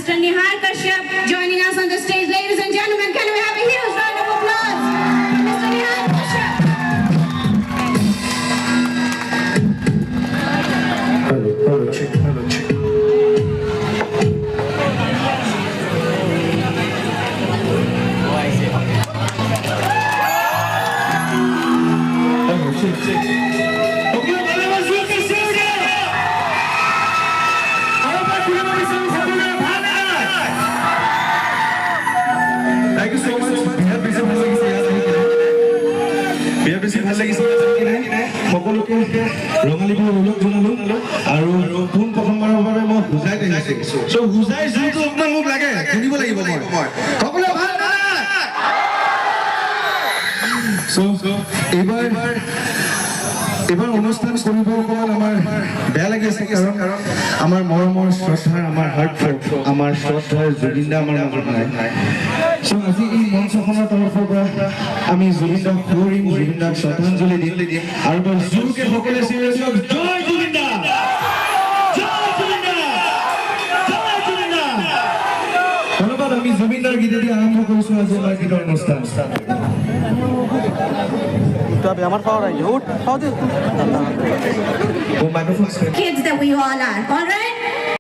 Mr. Nihal Kashyap joining us on the stage. Ladies and gentlemen, can we have a huge round of applause for Mr. Nihal Kashyap? Hello, check. Thank you so much. বিয়াৰ বেছি ভাল লাগিছে সকলোকে ৰঙালী বিহু ওলগ জনালো আৰু পোন প্ৰথমবাৰৰ বাবে মই বুজাই দেখিছো চ' বুজাই যোনটো আপোনাক মোক লাগে শুনিব লাগিব মই সকলোৱে ভাল নাই চ' এইবাৰ অনুষ্ঠান কৰিব অকণমান আমাৰ বেয়া লাগি আছে কাৰণ আমাৰ মৰমৰ শ্ৰদ্ধাৰ আমাৰ হাৰ্টফুল আমাৰ শ্ৰদ্ধাৰ জুবিন দা আমাৰ মাজত নাই চ' আজি এই মঞ্চখনৰ তৰফৰ পৰা আমি জুবিন দাক সুঁৱৰিম জুবিন দাক শ্ৰদ্ধাঞ্জলি দিম আৰু জোৰকে সকলোৱে চিঞৰি দিয়ক জয় জুবিন দা ধন্যবাদ আমি জুবিন দাৰ গীতেদি আৰম্ভ কৰিছো আজি আমাৰ গীতৰ অনুষ্ঠান Kids that we all are, all right?